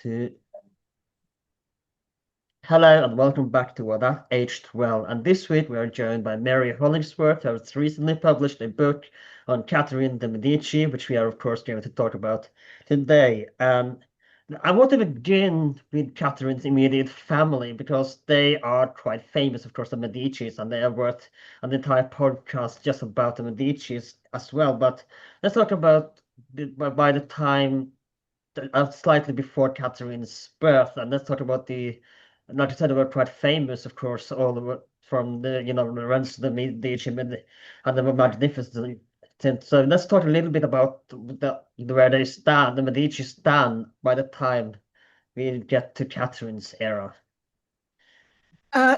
To Hello and welcome back to What Aged Well. And this week we are joined by Mary Hollingsworth, who has recently published a book on Catherine de Medici, which we are of course going to talk about today. And I want to begin with Catherine's immediate family because they are quite famous, of course, the Medicis, and they are worth an entire podcast just about the Medicis as well. But let's talk about by the time slightly before Catherine's birth, and let's talk about like I said, they were quite famous, of course, all the from the Lorenzo the Medici and the Magnificent. So let's talk a little bit about where they stand, the Medici stand by the time we get to Catherine's era.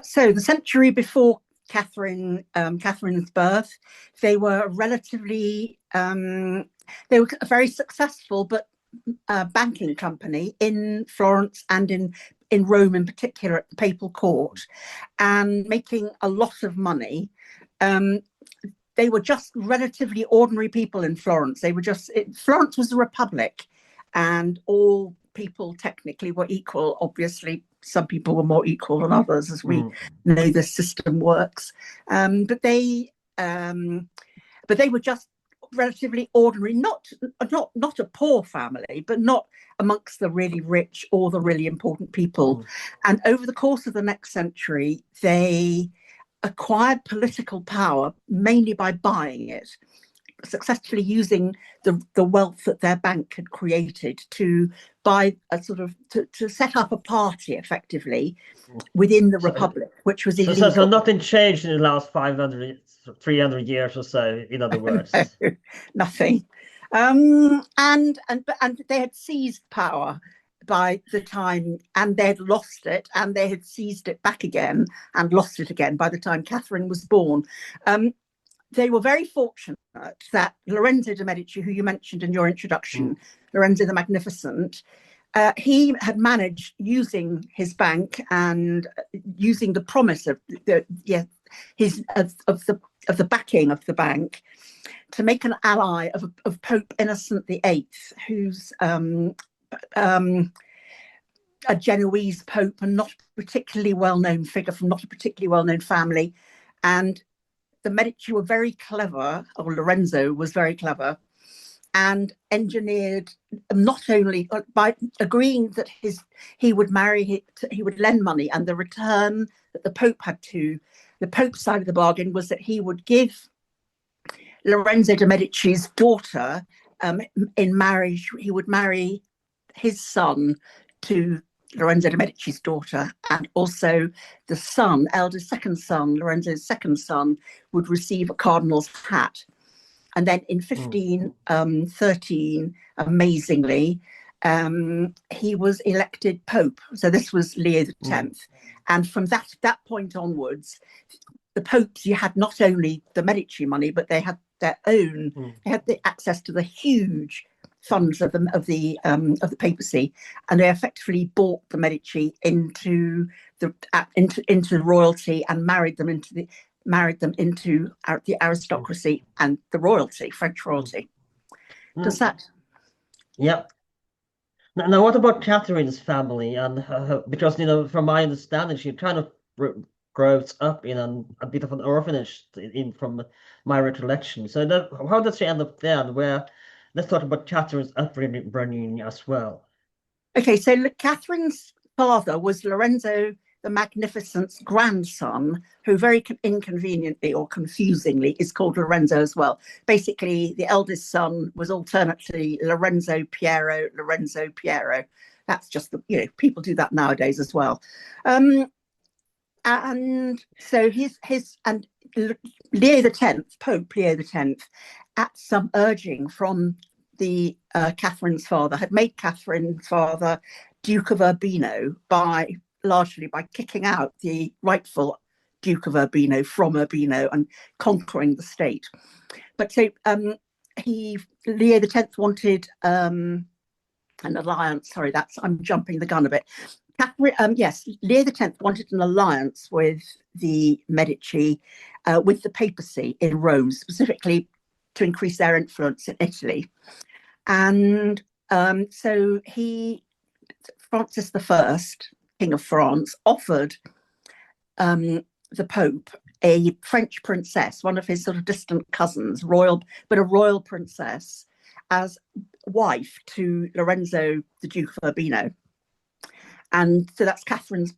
So the century before Catherine's birth, they were they were a very successful but banking company in Florence and in Rome in particular at the papal court, and making a lot of money. They were just relatively ordinary people in Florence. Florence was a republic, and all people technically were equal. Obviously, some people were more equal than others, as we know the system works. But they were just relatively ordinary, not a poor family, but not amongst the really rich or the really important people. And over the course of the next century, they acquired political power mainly by buying it, successfully using the wealth that their bank had created to buy to set up a party effectively within the Republic, which was illegal. So nothing changed in the last 300 years or so, in other words. No, nothing. And they had seized power by the time, and they had lost it, and they had seized it back again and lost it again by the time Catherine was born. They were very fortunate that Lorenzo de Medici, who you mentioned in your introduction, Lorenzo the Magnificent, he had managed, using his bank and using the promise of the backing of the bank, to make an ally of Pope Innocent VIII, who's a Genoese pope and not a particularly well-known figure from not a particularly well-known family. And the Medici were very clever, or Lorenzo was very clever, and engineered, not only by agreeing that he would lend money, and the return that the Pope had to the Pope's side of the bargain was that he would give Lorenzo de Medici's daughter in marriage. He would marry his son to Lorenzo de Medici's daughter, and also the son, Lorenzo's second son, would receive a cardinal's hat. And then in 1513, amazingly, he was elected Pope. So this was Leo X. And from that point onwards, the popes, you had not only the Medici money, but they had their own. They had the access to the huge funds of the papacy, and they effectively bought the Medici into royalty and married them into the aristocracy and the royalty, French royalty. Does that? Yeah. Now, what about Catherine's family? And because, from my understanding, she kind of grows up in a bit of an orphanage, from my recollection. So how does she end up there? And let's talk about Catherine's upbringing as well. Okay, so Catherine's father was Lorenzo the Magnificent's grandson, who very inconveniently or confusingly is called Lorenzo as well. Basically, the eldest son was alternately Lorenzo Piero. That's just people do that nowadays as well. And so and Leo X, Pope Leo X, at some urging from the Catherine's father, had made Catherine's father Duke of Urbino largely by kicking out the rightful Duke of Urbino from Urbino and conquering the state. But so Leo X wanted an alliance. Sorry, I'm jumping the gun a bit. Leo X wanted an alliance with the Medici, with the papacy in Rome, specifically to increase their influence in Italy. And so he Francis I, King of France, offered the Pope a French princess, one of his sort of distant cousins, a royal princess, as wife to Lorenzo, the Duke of Urbino. And so that's Catherine's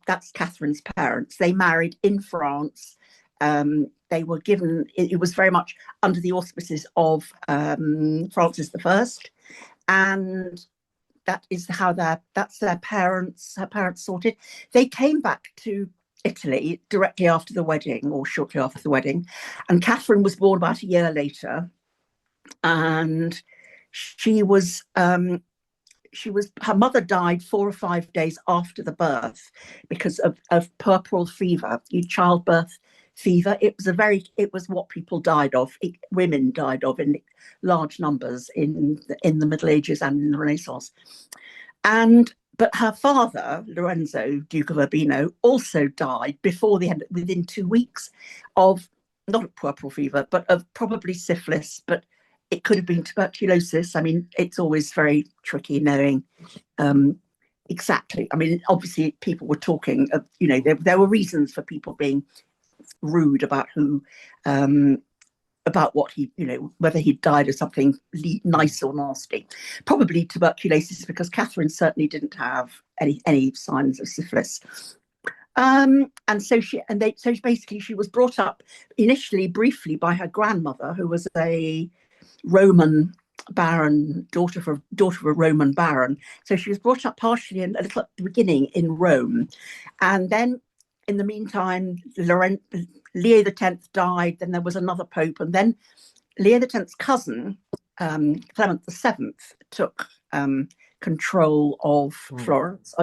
parents. They married in France. They were given, it was very much under the auspices of Francis I. And that is how her parents sorted. They came back to Italy directly after the wedding, or shortly after the wedding, and Catherine was born about a year later, and her mother died 4 or 5 days after the birth because of puerperal fever, childbirth fever. It was what people died of. Women died of in large numbers in the Middle Ages and in the Renaissance. But her father, Lorenzo, Duke of Urbino, also died before the end, within 2 weeks, of not of puerperal fever, but of probably syphilis. But it could have been tuberculosis. I mean, it's always very tricky knowing exactly. I mean, obviously, people were talking of, there were reasons for people being rude about about what whether he died of something nice or nasty. Probably tuberculosis, because Catherine certainly didn't have any signs of syphilis. And so basically she was brought up initially briefly by her grandmother, who was a Roman baron, daughter of a Roman baron. So she was brought up partially a little at the beginning in Rome, and then in the meantime, Leo X died. Then there was another pope, and then Leo X's cousin, Clement VII, took control of Florence.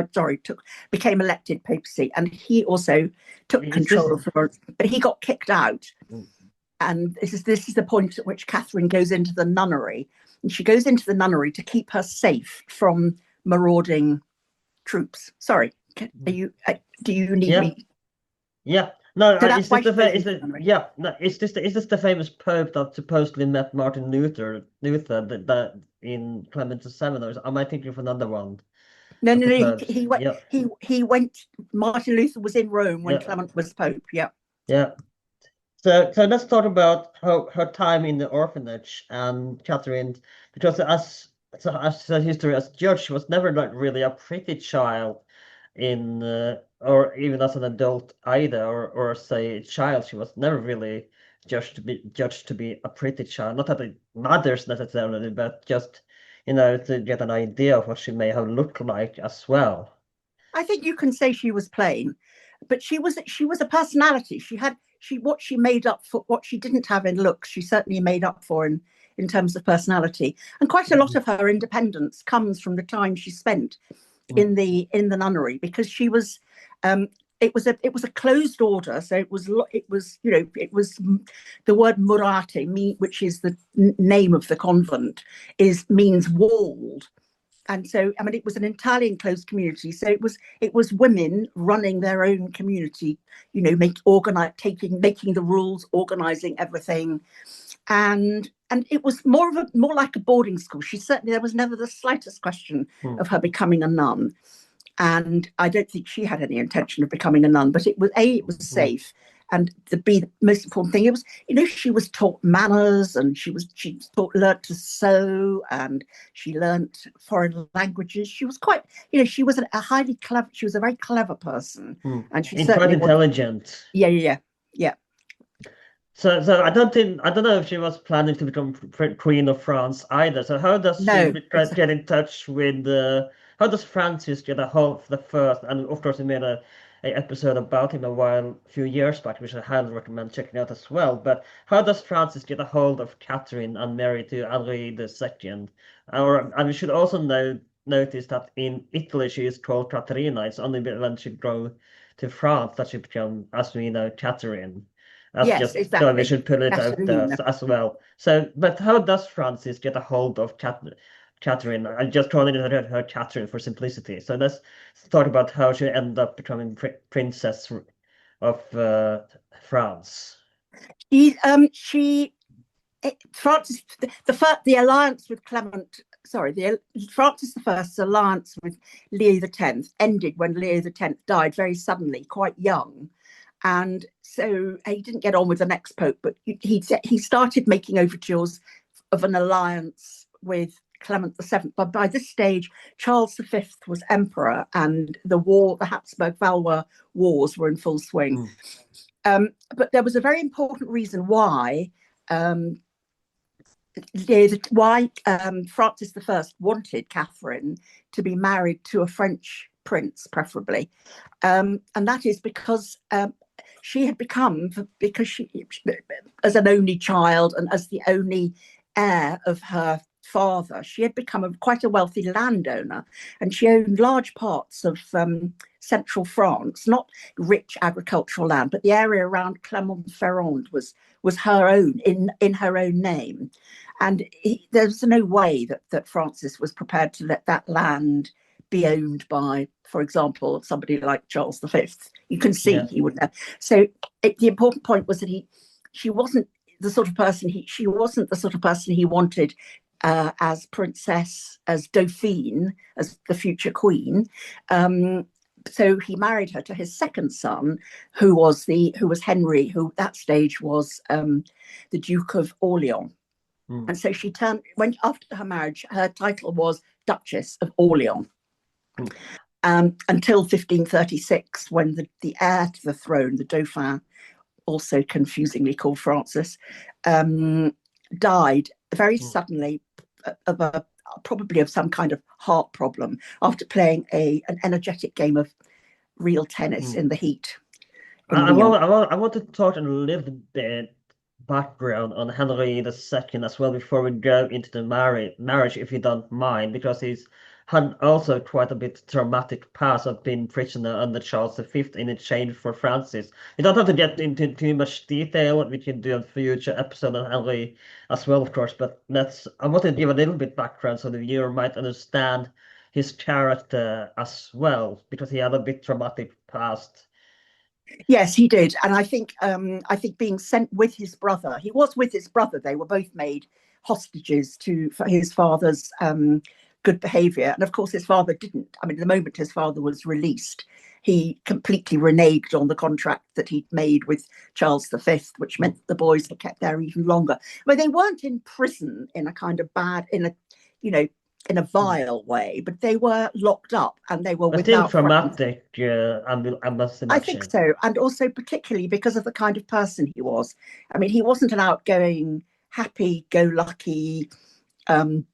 Became elected papacy, and he also took control of Florence. But he got kicked out, and this is the point at which Catherine goes into the nunnery, and she goes into the nunnery to keep her safe from marauding troops. Sorry, do you need me? Yeah, no, So is this the famous Pope that supposedly met Martin Luther that in Clement VII, or am I thinking of another one? No. He went. Yeah. He went. Martin Luther was in Rome when Clement was Pope. Yeah. Yeah. So let's talk about her time in the orphanage and Catherine, because as a history as judge, she was never like really a pretty child or even as an adult either, or say a child. She was never really judged to be a pretty child. Not that it matters necessarily, but just to get an idea of what she may have looked like as well. I think you can say she was plain, but she was a personality. What she made up for what she didn't have in looks, she certainly made up for in terms of personality. And quite a lot of her independence comes from the time she spent in the nunnery, because she was it was a closed order, so it was the word murate, which is the name of the convent, means walled. And so, I mean, it was an entirely enclosed community. So it was women running their own community, making the rules, organizing everything, and it was more like a boarding school. There was never the slightest question of her becoming a nun, and I don't think she had any intention of becoming a nun. But it was safe. And the most important thing, it was, she was taught manners, and she learnt to sew, and she learnt foreign languages. She was quite, she was she was a very clever person, and she quite intelligent. Yeah. So I don't know if she was planning to become Queen of France either. So how does she get in touch with how does Francis get a hold of the first? And of course, we made a episode about him a few years back, which I highly recommend checking out as well. But how does Francis get a hold of Catherine and marry to Henri II? And we should also notice that in Italy she is called Caterina. It's only when she goes to France that she becomes, as we know, Catherine. Yes, exactly. So we should put it out there as well. So, but how does Francis get a hold of Catherine? I'm just calling her Catherine for simplicity. So let's talk about how she ended up becoming princess of France. Francis, the alliance with Clement Francis I's alliance with Leo X ended when Leo X died very suddenly, quite young. And so he didn't get on with the next pope, but he started making overtures of an alliance with Clement VII. But by this stage, Charles V was emperor, and the Habsburg-Valois wars were in full swing. But there was a very important reason why Francis I wanted Catherine to be married to a French prince, preferably, and that is because she had become, as an only child and as the only heir of her father, she had become quite a wealthy landowner, and she owned large parts of central France, not rich agricultural land, but the area around Clermont-Ferrand was her own, in her own name. And there's no way that Francis was prepared to let that land be owned by, for example, somebody like Charles V. You can see he would have. So the important point was that she wasn't the sort of person he wanted as princess, as Dauphine, as the future queen. So he married her to his second son, who was Henry, who at that stage was the Duke of Orleans. And so after her marriage, her title was Duchess of Orleans. Until 1536, when the heir to the throne, the Dauphin, also confusingly called Francis, died very suddenly probably of some kind of heart problem after playing an energetic game of real tennis in the heat. I want to talk a little bit background on Henri II as well before we go into the marriage, if you don't mind, because he's had also quite a bit traumatic past of being prisoner under Charles V in exchange for Francis. You don't have to get into too much detail. We can do a future episode on Henri as well, of course, but I want to give a little bit background so the viewer might understand his character as well, because he had a bit traumatic past. Yes, he did, and I think being sent with his brother. He was with his brother. They were both made hostages for his father's good behaviour, and of course his father didn't. I mean, the moment his father was released, he completely reneged on the contract that he'd made with Charles V, which meant the boys were kept there even longer. But they weren't in prison in a kind of in a vile way, but they were locked up, and they were still without traumatic. I must imagine. I think so, and also particularly because of the kind of person he was. I mean, he wasn't an outgoing, happy-go-lucky,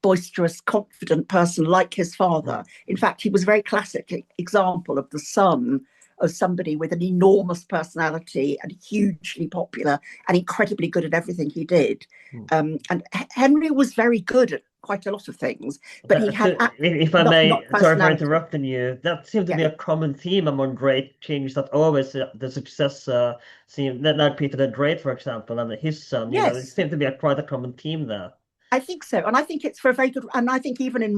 boisterous, confident person like his father. In fact, he was a very classic example of the son of somebody with an enormous personality and hugely popular and incredibly good at everything he did. And Henry was very good at quite a lot of things, but he had if I may, sorry for interrupting you, that seemed to be a common theme among great kings, that always the successor seemed, like Peter the Great, for example, and his son, it seemed to be quite a common theme there. I think so, and I think it's for a very good, and I think even in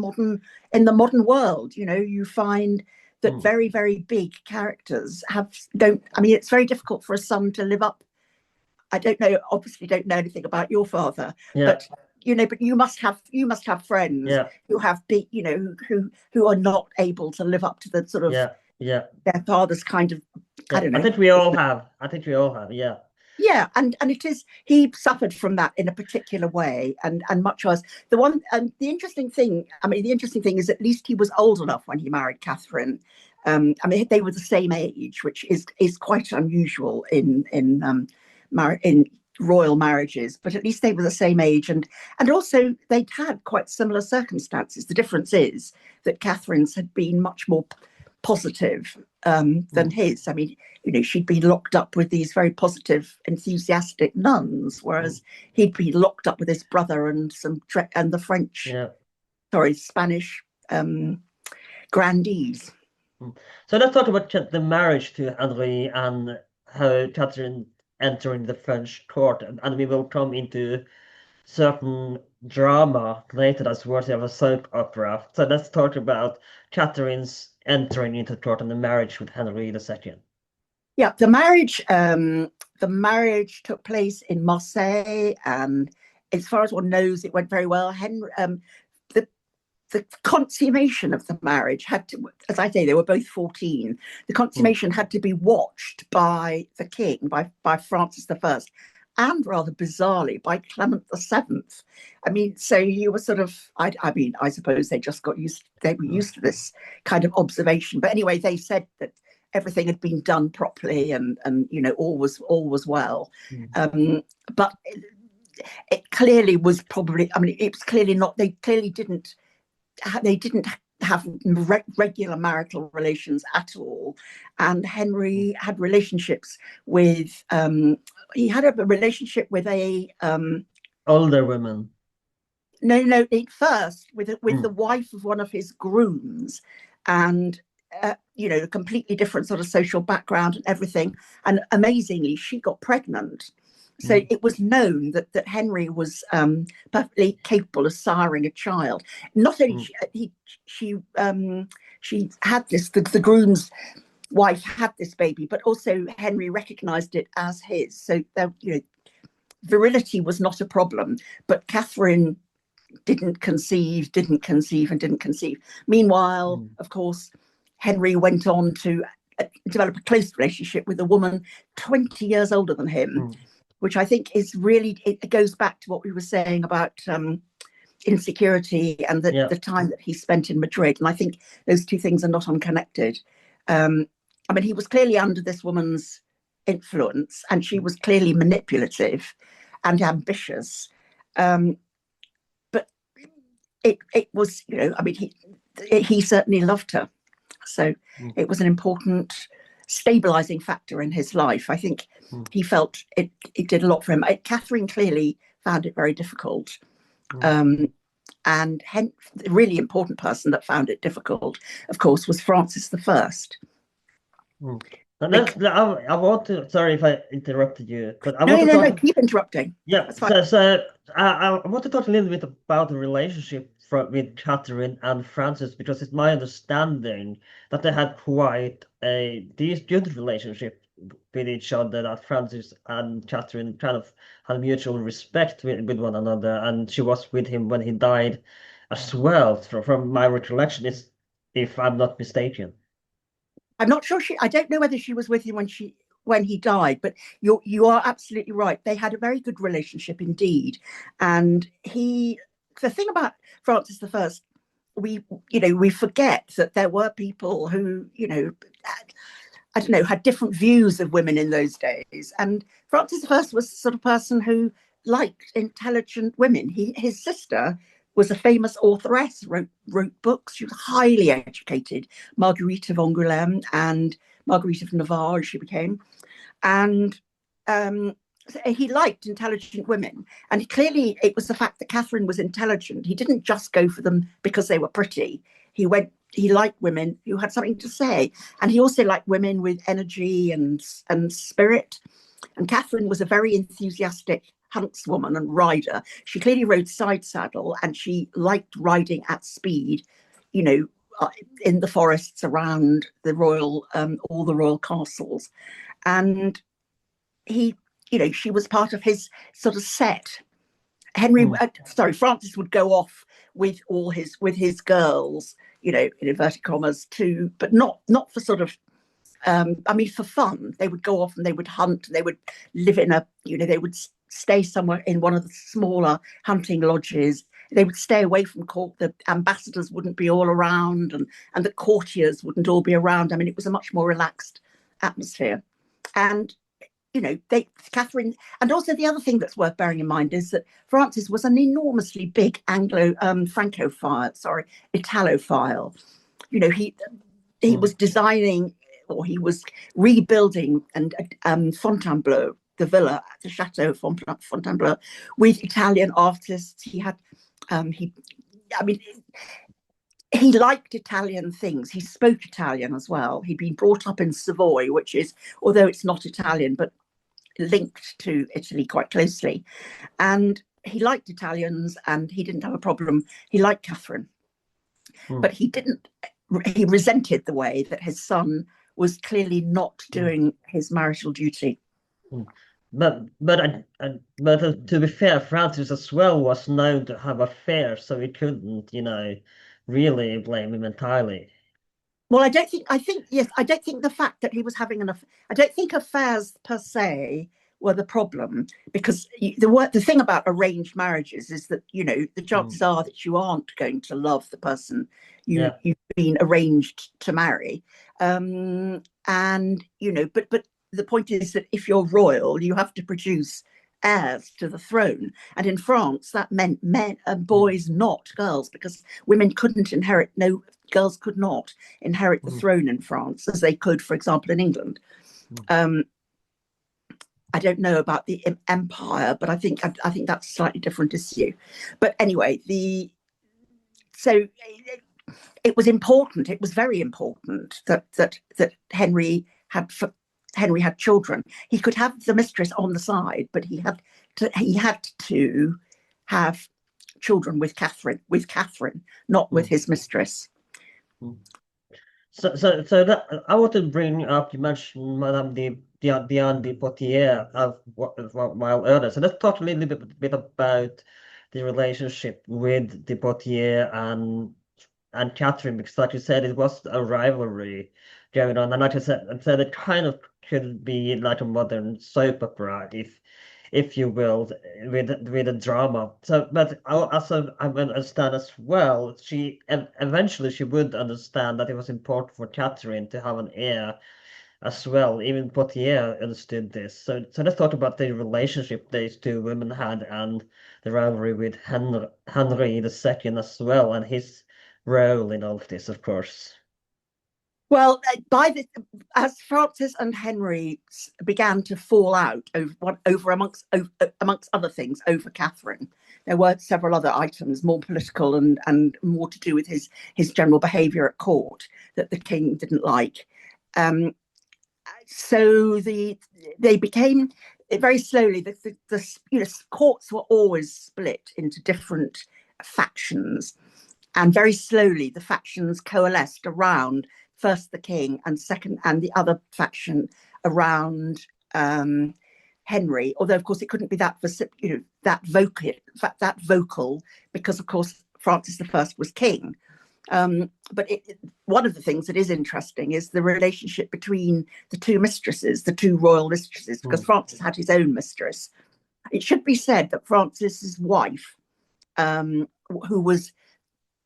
the modern world, you find that very, very big characters I mean, it's very difficult for a son to live up. I obviously don't know anything about your father, but you must have friends who have big, who are not able to live up to the sort of their father's kind of, I don't know. I think we all have, Yeah, and he suffered from that in a particular way, and much as the interesting thing is at least he was old enough when he married Catherine. I mean, they were the same age, which is quite unusual in royal marriages, but at least they were the same age, and also they'd had quite similar circumstances. The difference is that Catherine's had been much more positive than his. I mean, she'd been locked up with these very positive, enthusiastic nuns, whereas he'd been locked up with his brother and the Spanish grandees. So let's talk about the marriage to Henri and how Catherine entering the French court, and we will come into certain drama later that's worthy of a soap opera. So let's talk about Catherine's entering into court and the marriage with Henri II. Yeah, the marriage took place in Marseille, and as far as one knows, it went very well. the consummation of the marriage had to, as I say, they were both 14. The Mm. consummation had to be watched by the king, by Francis I, and rather bizarrely by Clement VII. I mean, so you were sort of, I mean, I suppose they were used to this kind of observation. But anyway, they said that everything had been done properly, and all was well. Mm. But it clearly was probably, I mean, it was clearly not, they didn't have regular marital relations at all. And Henry had relationships with, he had a relationship with a, Older women. no, first with the Mm. wife of one of his grooms, and a completely different sort of social background and everything. And amazingly, she got pregnant. So Mm. it was known that Henry was perfectly capable of siring a child. Not only Mm. she had this, the groom's wife had this baby, but also Henry recognised it as his. So virility was not a problem. But Catherine didn't conceive. Meanwhile, Mm. of course, Henry went on to develop a close relationship with a woman 20 years older than him, Mm. which I think is really, it goes back to what we were saying about insecurity and Yeah. the time that he spent in Madrid. And I think those two things are not unconnected. I mean, he was clearly under this woman's influence, and she was clearly manipulative and ambitious. But it was, I mean, he certainly loved her. So Mm. it was an important stabilizing factor in his life. I think Mm. he felt it did a lot for him. Catherine clearly found it very difficult. Mm. And the really important person that found it difficult, of course, was Francis I. Mm. And Bec- I want to, sorry if I interrupted you, but I no, want no, to no, no, talk. keep interrupting. Yeah, That's fine. so I want to talk a little bit about the relationship with Catherine and Francis, because it's my understanding that they had quite a good relationship with each other, that Francis and Catherine kind of had mutual respect with one another, and she was with him when he died as well, from my recollection, is if I'm not mistaken. I'm not sure I don't know whether she was with him when he died, but you are absolutely right. They had a very good relationship indeed. And the thing about Francis I, we forget that there were people who, I don't know, had different views of women in those days. And Francis I was the sort of person who liked intelligent women. His sister was a famous authoress, wrote books. She was highly educated, Marguerite of Angoulême and Marguerite of Navarre, she became. And he liked intelligent women. And clearly it was the fact that Catherine was intelligent. He didn't just go for them because they were pretty. He liked women who had something to say. And he also liked women with energy and spirit. And Catherine was a very enthusiastic huntswoman and rider. She clearly rode side saddle, and she liked riding at speed, you know, in the forests around all the royal castles. And she was part of his sort of set. Mm. Francis would go off with his girls, in inverted commas, too, but not for sort of I mean, for fun. They would go off and they would hunt. And they would live they would stay somewhere in one of the smaller hunting lodges. They would stay away from court. The ambassadors wouldn't be all around, and the courtiers wouldn't all be around. I mean, it was a much more relaxed atmosphere. And Catherine, and also the other thing that's worth bearing in mind is that Francis was an enormously big Italophile. He Mm. was designing, or he was rebuilding Fontainebleau, the villa, the Chateau Fontainebleau, with Italian artists. I mean, he liked Italian things. He spoke Italian as well. He'd been brought up in Savoy, which is, although it's not Italian, but linked to Italy quite closely. And he liked Italians, and he didn't have a problem. He liked Catherine, Mm. but he resented the way that his son was clearly not Mm. doing his marital duty. Mm. But to be fair, Francis as well was known to have affairs, so he couldn't, really blame him entirely. Well, I don't think the fact that he was having I don't think affairs per se were the problem, because the thing about arranged marriages is that, you know, the chances are that you aren't going to love the person Yeah. you've been arranged to marry. And, you know, but the point is that if you're royal, you have to produce heirs to the throne. And in France, that meant men and boys, not girls, because women couldn't inherit, no, girls could not inherit the throne in France as they could, for example, in England. I don't know about the empire, but I think that's a slightly different issue. But anyway, so it was important. It was very important that Henry had children. He could have the mistress on the side, but he had to have children with Catherine, not with his mistress. So that I want to bring up. You mentioned Madame Diane de Poitier of while earlier. So let's talk a little bit about the relationship with de Poitier and Catherine, because like you said, it was a rivalry going on, and like I said, it kind of could be like a modern soap opera, if you will, with a drama. So, but I also I will understand as well. Eventually she would understand that it was important for Catherine to have an heir as well. Even Poitier understood this. So let's talk about the relationship these two women had and the rivalry with Henry II as well, and his role in all of this, of course. Well, as Francis and Henry began to fall out amongst other things over Catherine, there were several other items, more political and more to do with his general behaviour at court, that the king didn't like. So they became very slowly. The courts were always split into different factions, and very slowly the factions coalesced around first the king and the other faction around Henry. Although of course it couldn't be that vocal, because of course Francis I was king. But one of the things that is interesting is the relationship between the two royal mistresses, because Francis had his own mistress. It should be said that Francis's wife, who was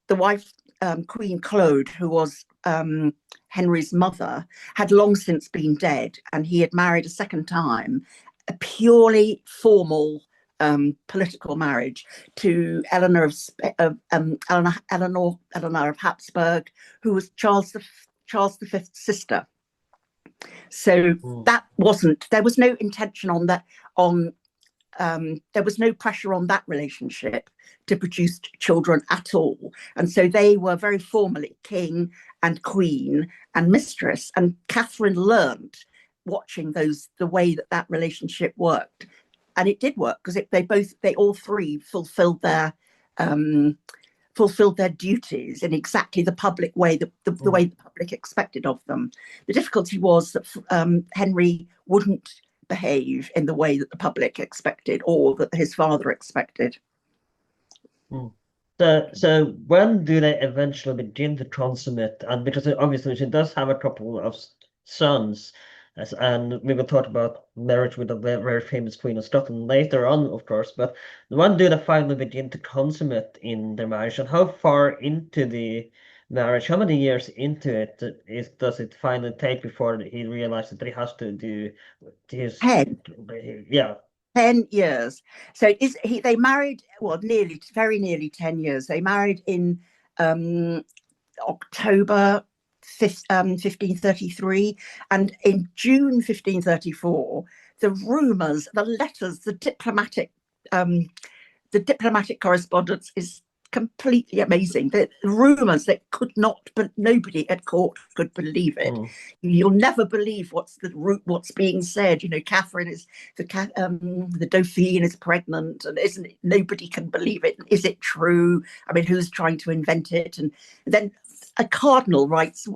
the wife, Queen Claude, who was Henry's mother, had long since been dead, and he had married a second time, a purely formal political marriage to Eleanor of Habsburg, who was Charles V's sister. So there was no intention on that. There was no pressure on that relationship to produce children at all, and so they were very formally king and queen and mistress. And Catherine learned, watching the way that relationship worked, and it did work, because they all three fulfilled their duties in exactly the public way, the way the public expected of them. The difficulty was that Henry wouldn't behave in the way that the public expected, or that his father expected. So when do they eventually begin to consummate? And because obviously she does have a couple of sons, and we will talk about marriage with a very famous Queen of Scotland later on, of course. But when do they finally begin to consummate in their marriage, and how far into the marriage, how many years into it does it finally take before he realizes that he has to do his 10. Yeah. 10 years. So they married, well, very nearly 10 years. They married in October 1533, and in June 1534, the rumours, the letters, the diplomatic correspondence is completely amazing. The rumours that but nobody at court could believe it. You'll never believe what's being said. You know, Catherine is the Dauphine is pregnant, and nobody can believe it. Is it true? I mean, who's trying to invent it? And then a cardinal writes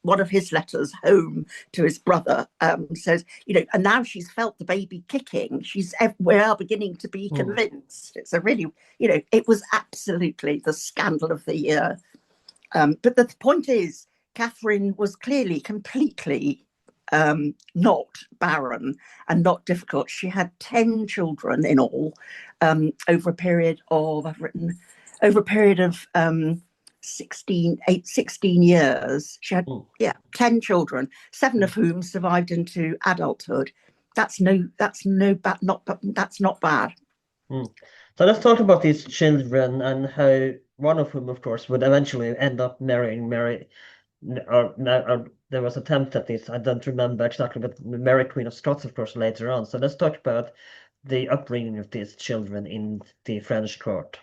one of his letters home to his brother, says, and now she's felt the baby kicking. We're now beginning to be convinced. It's a really, it was absolutely the scandal of the year. But the point is, Catherine was clearly completely not barren and not difficult. She had 10 children in all, over a period of 16 years. She had 10 children, 7 of whom survived into adulthood. That's not bad. So let's talk about these children and how one of whom, of course, would eventually end up marrying Mary. Or there was an attempt at this. I don't remember exactly, but Mary, Queen of Scots, of course, later on. So let's talk about the upbringing of these children in the French court.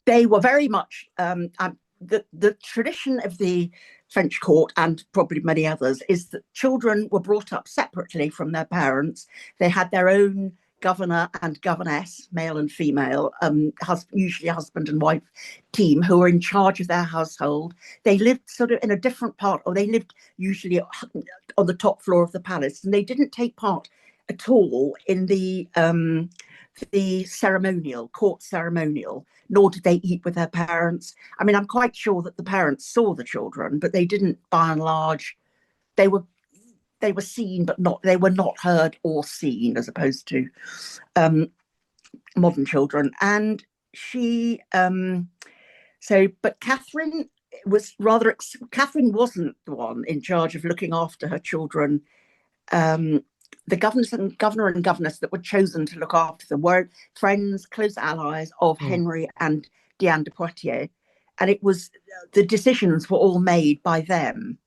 They were very much the tradition of the French court, and probably many others, is that children were brought up separately from their parents. They had their own governor and governess, male and female, usually a husband and wife team, who were in charge of their household. They lived sort of in a different part, or they lived usually on the top floor of the palace, and they didn't take part at all in the court ceremonial, nor did they eat with their parents. I mean, I'm quite sure that the parents saw the children, but they didn't, by and large. They were seen, but they were not heard or seen, as opposed to modern children. And but Catherine wasn't the one in charge of looking after her children. The governor and governess that were chosen to look after them were friends, close allies of Henri and Diane De Poitier, and the decisions were all made by them.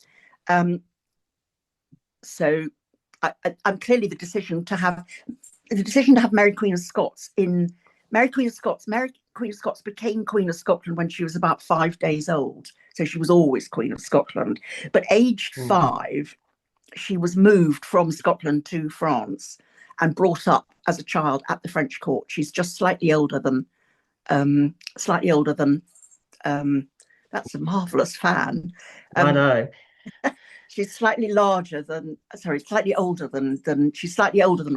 So I'm clearly the decision to have Mary Queen of Scots became Queen of Scotland when she was about 5 days old. So she was always Queen of Scotland. But aged 5, she was moved from Scotland to France and brought up as a child at the French court. She's just slightly older than that's a marvelous fan. I know. She's slightly older than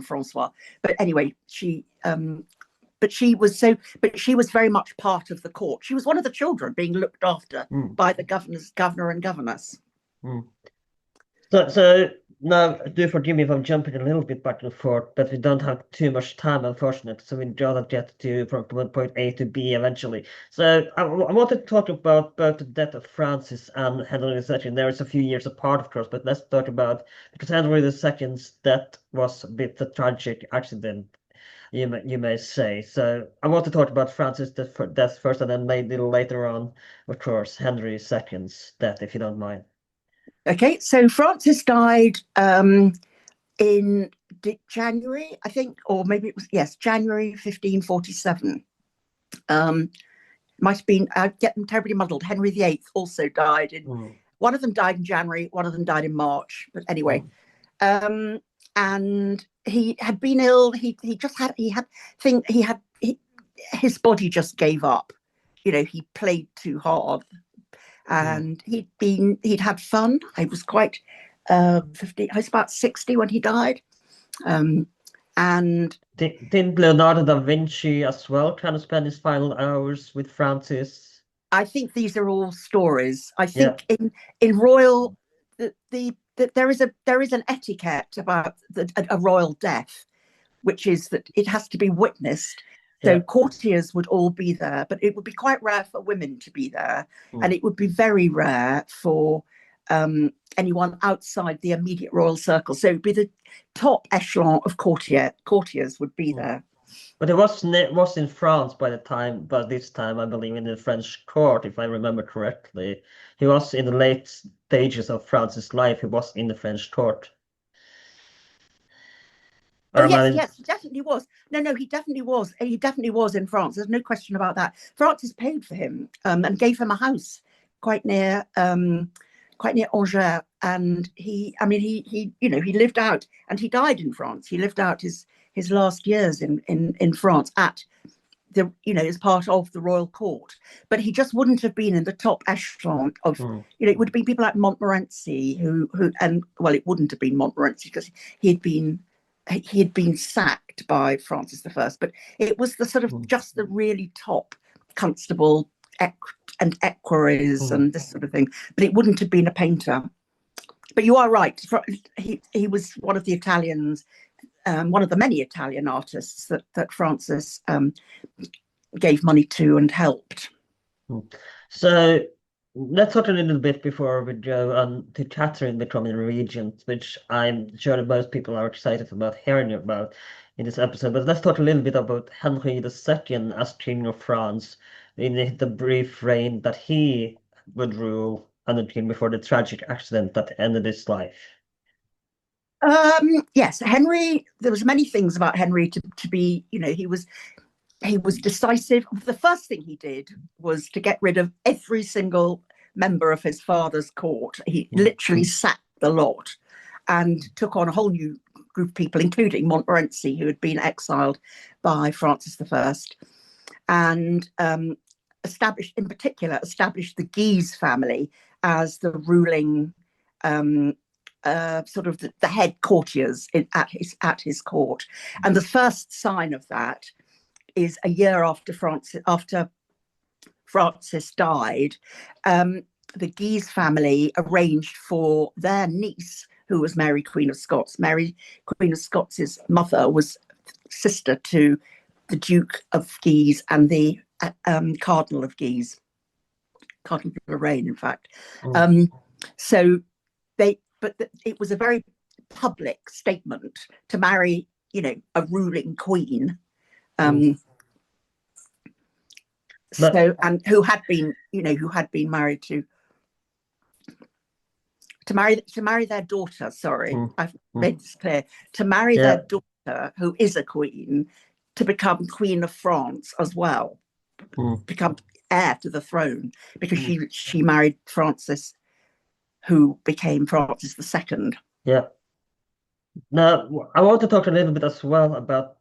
Francois. But anyway, she was very much part of the court. She was one of the children being looked after by the governor and governess. So now, do forgive me if I'm jumping a little bit back and forth, but we don't have too much time, unfortunately, so we'd rather get from point A to B eventually. So I want to talk about both the death of Francis and Henry II. There is a few years apart, of course, but let's talk about, because Henry II's death was a bit of a tragic accident, you may say. So I want to talk about Francis' death first, and then maybe a little later on, of course, Henry II's death, if you don't mind. Okay, so Francis died in January, I think, or maybe it was, January 1547. Might have been, I get them terribly muddled. Henry VIII also died one of them died in January, one of them died in March. But anyway, and he had been ill. His body just gave up. He played too hard. And he'd had fun. I was quite 50. I was about 60 when he died. And didn't Leonardo da Vinci as well kind of spend his final hours with Francis? I think these are all stories. I think in royal, there is an etiquette about a royal death, which is that it has to be witnessed. So courtiers would all be there, but it would be quite rare for women to be there. And it would be very rare for anyone outside the immediate royal circle. So it would be the top echelon of courtiers would be there. But it was in France by this time, I believe, in the French court, if I remember correctly. He was in the late stages of Francis' life. He was in the French court. Yes, he definitely was. No, he definitely was. He definitely was in France. There's no question about that. Francis paid for him and gave him a house quite near Angers. And he lived out, and he died in France. He lived out his last years in France at as part of the royal court, but he just wouldn't have been in the top echelon of, it would have been people like Montmorency and well, it wouldn't have been Montmorency because he had been sacked by Francis I, but it was the sort of just the really top constable and equerries and this sort of thing, but it wouldn't have been a painter. But you are right, he was one of the Italians, one of the many Italian artists that Francis gave money to and helped. So let's talk a little bit before we go on to Catherine becoming regent, which I'm sure that most people are excited about hearing about in this episode. But let's talk a little bit about Henri II as King of France in the brief reign that he would rule under the king before the tragic accident that ended his life. Yes, Henry. There was many things about Henry to be. He was decisive. The first thing he did was to get rid of every single member of his father's court. He literally sacked the lot and took on a whole new group of people, including Montmorency, who had been exiled by Francis I, and established the Guise family as the ruling sort of the head courtiers at his court. And the first sign of that is a year after Francis died. The Guise family arranged for their niece, who was Mary Queen of Scots. Mary Queen of Scots' mother was sister to the Duke of Guise and the Cardinal of Guise, Cardinal of Lorraine, in fact. So it was a very public statement to marry, a ruling queen. And who had been married to marry their daughter. Sorry, I've made this clear. To marry their daughter, who is a queen, to become Queen of France as well, become heir to the throne, because she married Francis, who became Francis II. Yeah. Now, I want to talk a little bit as well about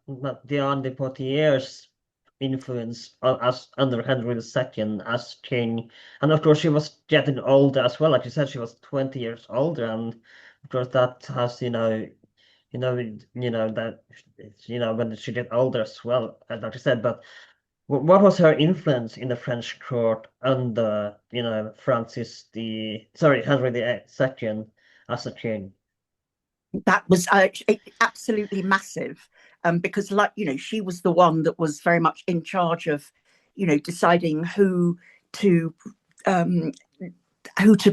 Diane De Poitier's influence as under Henry II as king, and of course she was getting older as well. Like you said, she was 20 years older, and of course that has that when she get older as well, like you said. But what was her influence in the French court under Henry II as a king? That was absolutely massive, because she was the one that was very much in charge of deciding who to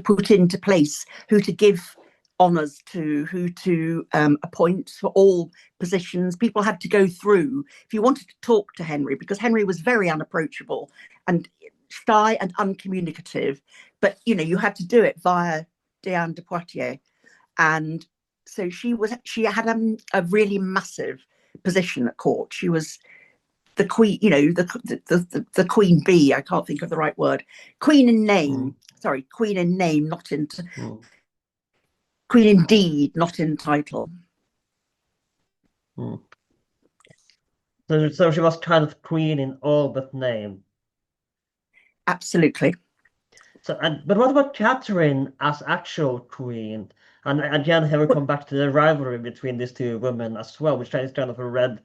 put into place, who to give honours to, who to appoint for all positions. People had to go through, if you wanted to talk to Henry, because Henry was very unapproachable and shy and uncommunicative, but you had to do it via Diane De Poitier. And so she had a really massive position at court. She was the queen, the queen bee. I can't think of the right word. Queen in name. Sorry, queen in name, not in queen in deed, not in title. So she was kind of queen in all but name. Absolutely. So, but what about Catherine as actual queen? And again, here we come back to the rivalry between these two women as well, which is kind of a red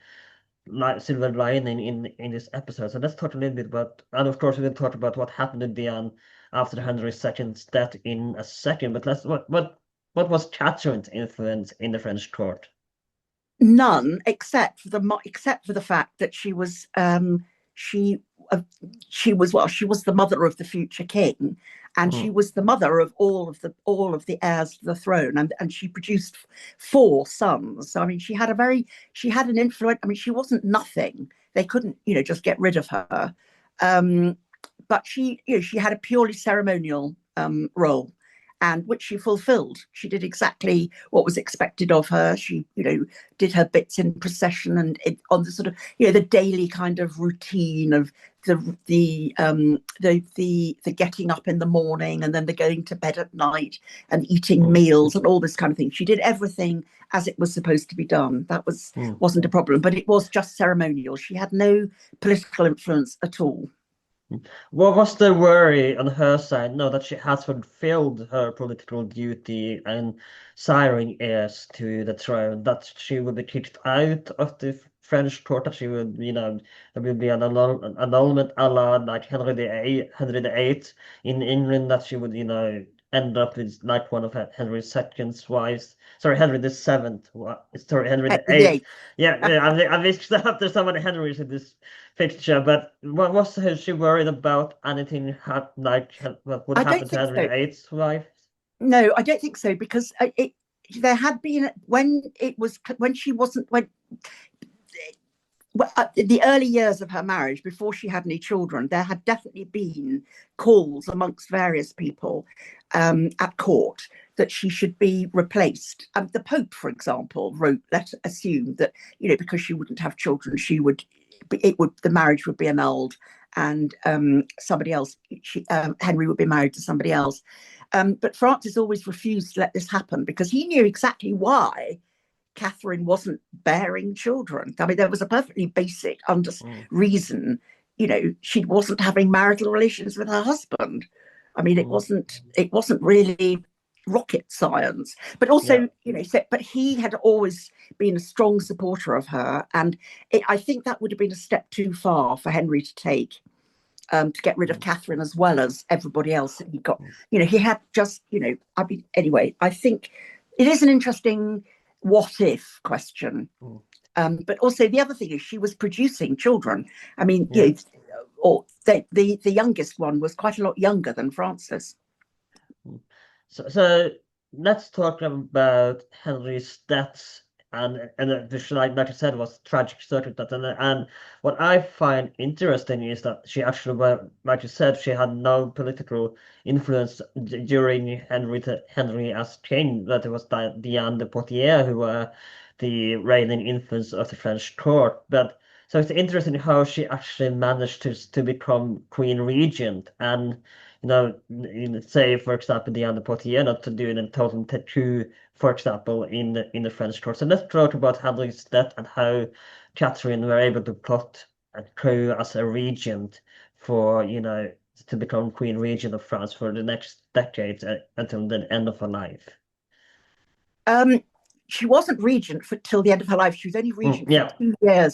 silver lining in this episode. So let's talk a little bit about, and of course we will talk about what happened to Diane after Henry II's death in a second. But what was Catherine's influence in the French court? None, except for the fact that she was the mother of the future king, and she was the mother of all of the heirs to the throne, and she produced 4 sons. So I mean, she had an influence. I mean, she wasn't nothing. They couldn't just get rid of her, but she had a purely ceremonial role, and which she fulfilled. She did exactly what was expected of her. She, did her bits in procession and on the sort of, the daily kind of routine of the getting up in the morning and then the going to bed at night and eating meals and all this kind of thing. She did everything as it was supposed to be done. That wasn't a problem, but it was just ceremonial. She had no political influence at all. What was the worry on her side now that she has fulfilled her political duty and siring heirs to the throne, that she would be kicked out of the French court, that she would, there will be an annulment a la like Henry the Eighth in England, that she would, end up with like one of Henry II's wives. Sorry, Henry the Seventh. Sorry, Henry the Eighth. Yeah, I wish that there's so many Henrys in this picture, but what was she worried about? Anything what would happen to Henry the Eighth's wife? No, I don't think so, because there had been when the early years of her marriage, before she had any children, there had definitely been calls amongst various people at court that she should be replaced. The Pope, for example, wrote, "Let us assume that because she wouldn't have children, the marriage would be annulled, and somebody else, Henry would be married to somebody else." But Francis always refused to let this happen because he knew exactly why Catherine wasn't bearing children. I mean, there was a perfectly basic reason. She wasn't having marital relations with her husband. I mean, it wasn't really rocket science. But also, but he had always been a strong supporter of her, and I think that would have been a step too far for Henry to take. To get rid of Catherine as well as everybody else that he got. He had just, anyway, I think it is an interesting what if question. But also the other thing is she was producing children. I mean, the youngest one was quite a lot younger than Francis. So let's talk about Henry's deaths. And like I said, was tragic circumstance. And what I find interesting is that she actually, like you said, she had no political influence during Henry as king. That it was Diane De Poitier who were the reigning influence of the French court. But so it's interesting how she actually managed to become queen regent, and say, for example, Diane de Poitiers not to do a total coup, for example, in the French court. So let's talk about Henry's death and how Catherine were able to plot a coup as a regent for, to become queen regent of France for the next decades until the end of her life. She wasn't regent till the end of her life. She was only regent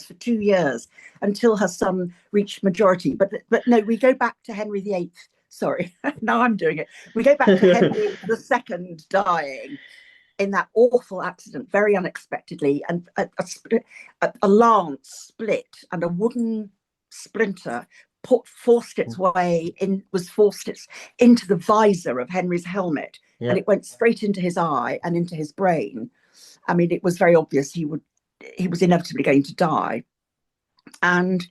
for 2 years until her son reached majority. But no, we go back to Henry VIII. Sorry, now I'm doing it. We go back to Henry II dying in that awful accident, very unexpectedly, and a lance split and a wooden splinter forced its way into the visor of Henry's helmet, and it went straight into his eye and into his brain. I mean, it was very obvious he was inevitably going to die, and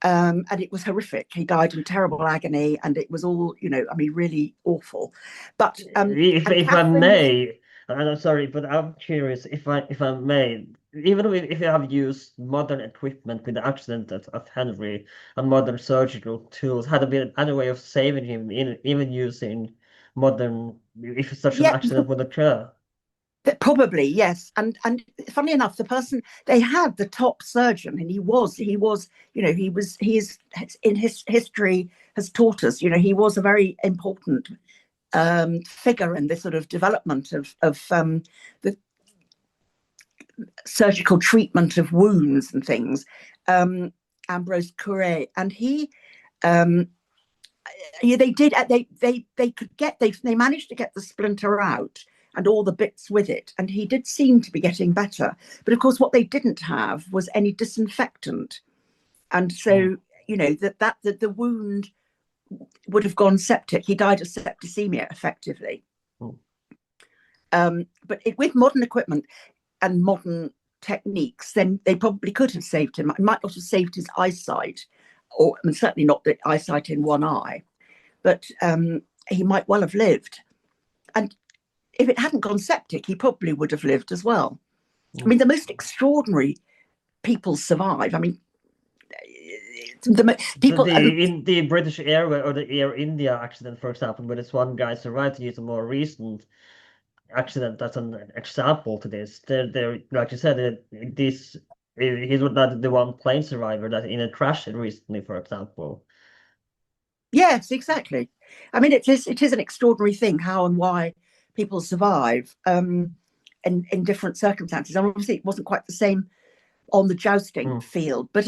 it was horrific. He died in terrible agony, and it was all, really awful. But if I may, I'm sorry, but I'm curious if I may, even if you have used modern equipment with the accident of Henry and modern surgical tools, had there been any way of saving him, even using modern, if such an accident would occur? Probably, yes. And funnily enough, the person they had, the top surgeon, and he is in his history has taught us, he was a very important figure in this sort of development of the surgical treatment of wounds and things, Ambrose Couret, and they managed to get the splinter out and all the bits with it, and he did seem to be getting better. But of course, what they didn't have was any disinfectant, and so that the wound would have gone septic. He died of septicemia, effectively. But with modern equipment and modern techniques, then they probably could have saved him. It might not have saved his eyesight, certainly not the eyesight in one eye, but he might well have lived. and if it hadn't gone septic, he probably would have lived as well. I Mm. mean, the most extraordinary people survive. I mean, the people. In the British Airways or the Air India accident, for example, where this one guy survived, to use a more recent accident that's an example to this. There, like you said, this he's not the one plane survivor that in a crash recently, for example. Yes, exactly. I mean, it is an extraordinary thing how and why people survive in different circumstances. And obviously, it wasn't quite the same on the jousting Mm, field, but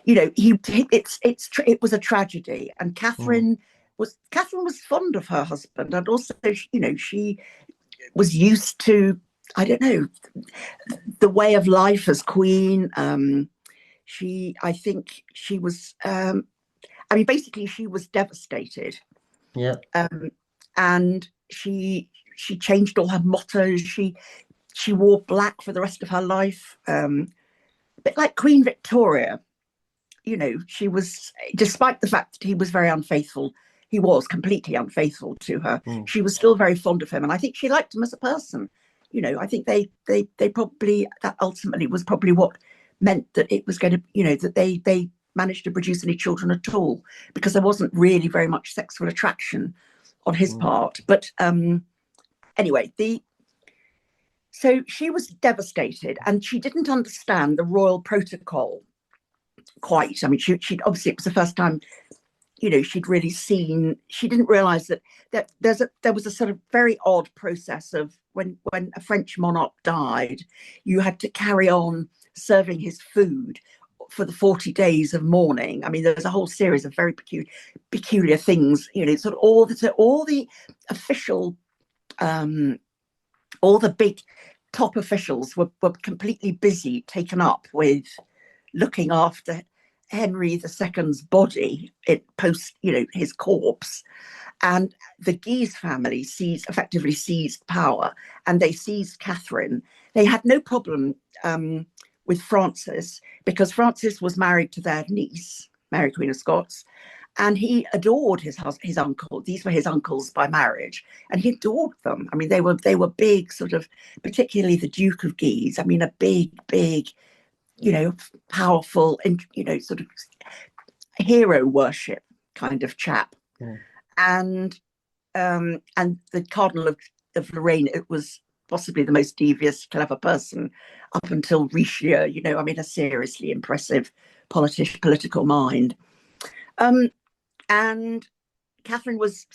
you know, it was a tragedy, and mm, Catherine was fond of her husband, and also, you know, she was used to, I don't know, the way of life as queen. I think she was. I mean, basically, she was devastated, yeah. um, and she changed all her mottos. She wore black for the rest of her life, a bit like Queen Victoria. You know, she was, despite the fact that he was very unfaithful, he was completely unfaithful to her. Mm, She was still very fond of him, and I think she liked him as a person. You know, I think they probably, that ultimately was probably what meant that it was going to, you know, that they managed to produce any children at all, because there wasn't really very much sexual attraction on his mm, part. But anyway, the so she was devastated, and she didn't understand the royal protocol quite. I mean, she obviously, it was the first time, you know, she'd really seen. She didn't realize that there was a sort of very odd process of when a French monarch died, you had to carry on serving his food for the 40 days of mourning. I mean, there's a whole series of very peculiar things, you know, sort of all the official, all the big top officials were completely busy, taken up with looking after Henry II's body, it post, you know, his corpse. And the Guise family effectively seized power, and they seized Catherine. They had no problem with Francis, because Francis was married to their niece, Mary Queen of Scots, and he adored his uncle. These were his uncles by marriage, and he adored them. I mean, they were big, sort of, particularly the Duke of Guise. I mean, a big, you know, powerful, you know, sort of hero worship kind of chap. mm, And the Cardinal of Lorraine, it was possibly the most devious, clever person up until Richelieu. You know, I mean, a seriously impressive political mind. And Catherine was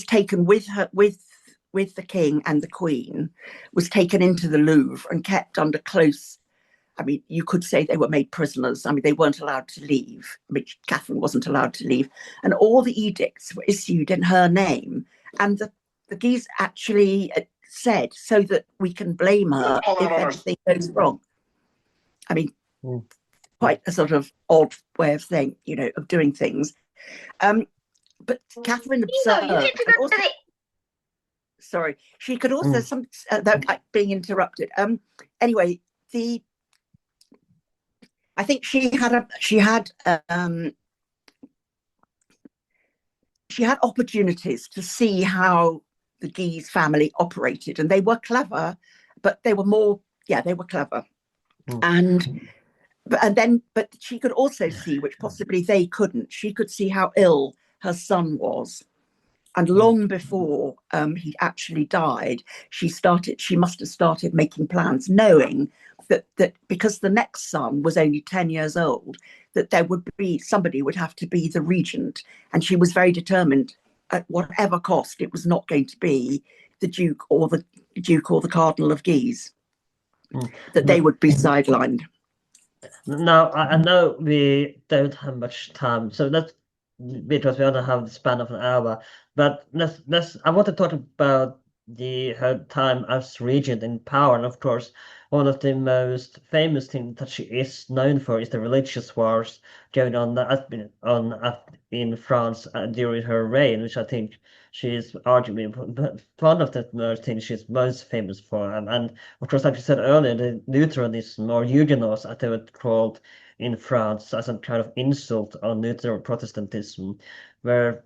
taken with her with the king and the queen, was taken into the Louvre and kept under close. I mean, you could say they were made prisoners. I mean, they weren't allowed to leave. I mean, Catherine wasn't allowed to leave. And all the edicts were issued in her name. And the Guise actually said, so that we can blame her if anything goes wrong. I mean, mm. quite a sort of odd way of saying, you know, of doing things. But Catherine observed, and also, sorry, she could also, Mm. being interrupted. Anyway, I think she had opportunities to see how the Guise family operated, and they were clever, but they were more, yeah, they were clever. Mm. And but she could also see, which possibly they couldn't, she could see how ill her son was. And Mm. long before he actually died, she must have started making plans, knowing that because the next son was only 10 years old, that somebody would have to be the regent. And she was very determined, at whatever cost, it was not going to be the Duke or the Cardinal of Guise, Mm. that they would be sidelined. Now, I know we don't have much time, so let's, because we only have the span of an hour, but I want to talk about her time as regent in power, and of course, one of the most famous things that she is known for is the religious wars going on in France during her reign, which I think she is arguably one of the most things she's most famous for, and of course, like you said earlier, the Lutheranism or Huguenots, as they were called in France, as a kind of insult on Lutheran Protestantism, where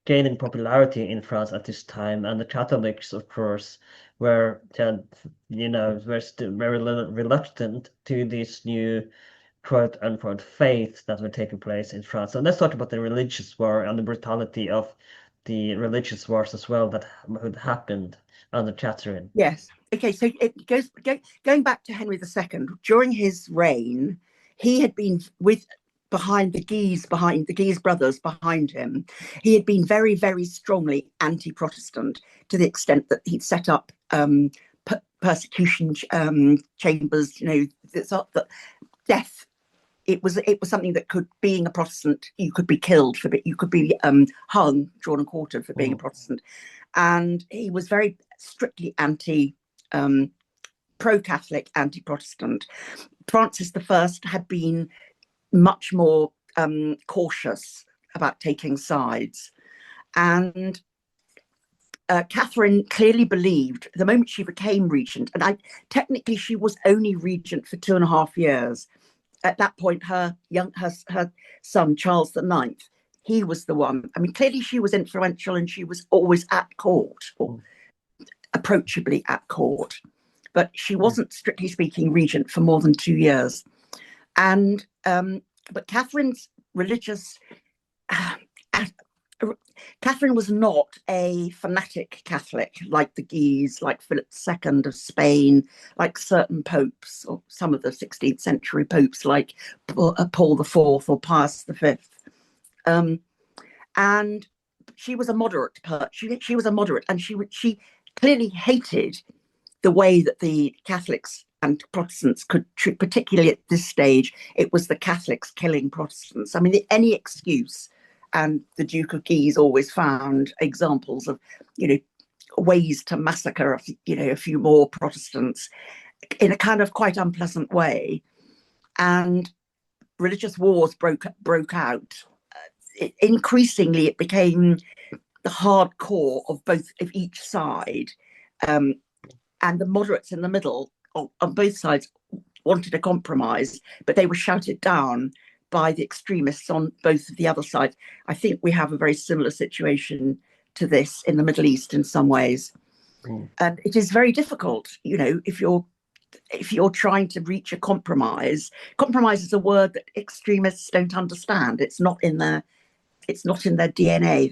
gaining popularity in France at this time, and the Catholics, of course, were, were still very reluctant to these new quote unquote faiths that were taking place in France. So let's talk about the religious war and the brutality of the religious wars as well that had happened under Catherine. Yes. Okay. So it going back to Henry II. During his reign, he had been behind the Guise brothers behind him. He had been very, very strongly anti-Protestant to the extent that he'd set up persecution chambers. That death. It was something that being a Protestant, you could be killed for it. You could be hung, drawn and quartered for being a Protestant. And he was very strictly pro-Catholic, anti-Protestant. Francis I had been much more cautious about taking sides. And Catherine clearly believed the moment she became regent, and technically she was only regent for 2.5 years. At that point, her son, Charles IX, he was the one. I mean, clearly she was influential and she was always at court, or approachably at court. But she wasn't, strictly speaking, regent for more than 2 years. And but Catherine's religious... Catherine was not a fanatic Catholic like the Guise, like Philip II of Spain, like certain popes, or some of the 16th century popes, like Paul IV or Pius V. And she was a moderate. She was a moderate, and she clearly hated the way that the Catholics and Protestants could, particularly at this stage, it was the Catholics killing Protestants. I mean, any excuse. And the Duke of Guise always found examples of, ways to massacre, a few more Protestants in a kind of quite unpleasant way. And religious wars broke out. Increasingly, it became the hardcore of each side. And the moderates in the middle, on both sides, wanted a compromise, but they were shouted down by the extremists on both of the other sides. I think we have a very similar situation to this in the Middle East in some ways. And it is very difficult, if you're trying to reach a compromise. Compromise is a word that extremists don't understand. It's not in their DNA.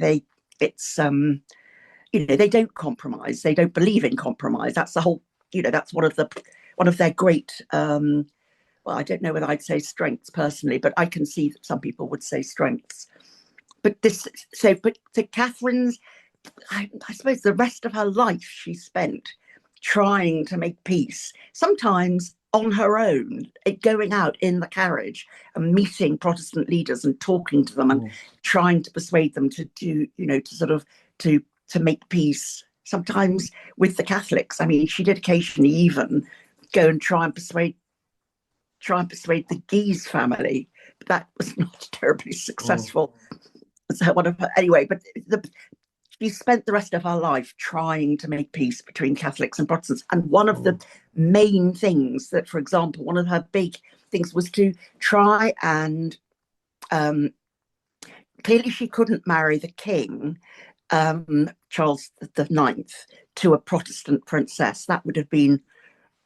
They don't compromise. They don't believe in compromise. That's the whole, that's one of their great well, I don't know whether I'd say strengths personally, but I can see that some people would say strengths. But to Catherine's, I suppose the rest of her life she spent trying to make peace, sometimes on her own, going out in the carriage and meeting Protestant leaders and talking to them and trying to persuade them to make peace, sometimes with the Catholics. I mean, she did occasionally even go and try and persuade the Guise family, but that was not terribly successful. So anyway, but she spent the rest of her life trying to make peace between Catholics and Protestants. And one of the main things that, for example, one of her big things was to try and clearly she couldn't marry the king, Charles IX, to a Protestant princess. That would have been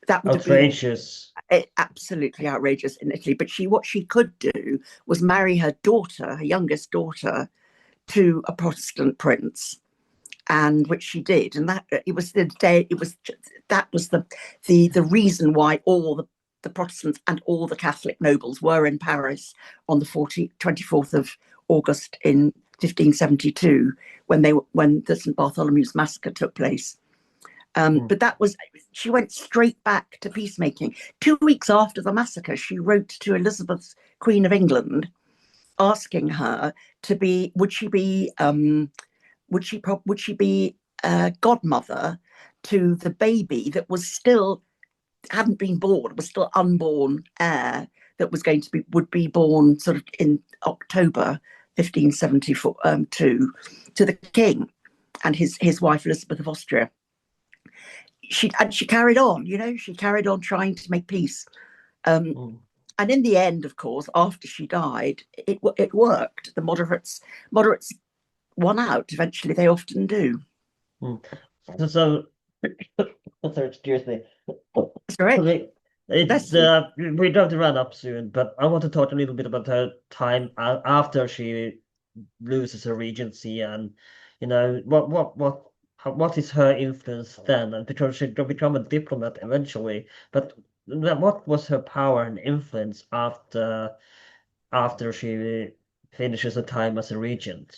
outrageous. Absolutely outrageous in Italy. But what she could do was marry her youngest daughter, to a Protestant prince, and which she did. And that was the reason why all the Protestants and all the Catholic nobles were in Paris on the 24th of August in 1572, when the St. Bartholomew's massacre took place. But she went straight back to peacemaking. 2 weeks after the massacre, she wrote to Elizabeth, Queen of England, asking her would she be godmother to the baby that hadn't been born, was still unborn heir, that would be born sort of in October 1572 to the king and his wife Elizabeth of Austria. She carried on, she carried on trying to make peace. And in the end, of course, after she died, it worked. The moderates won out. Eventually, they often do. Mm. So, sorry, excuse me. Sorry, Okay, bless you. we have to run up soon, but I want to talk a little bit about her time after she loses her regency, and what is her influence then? And because she will become a diplomat eventually, but what was her power and influence after she finishes her time as a regent?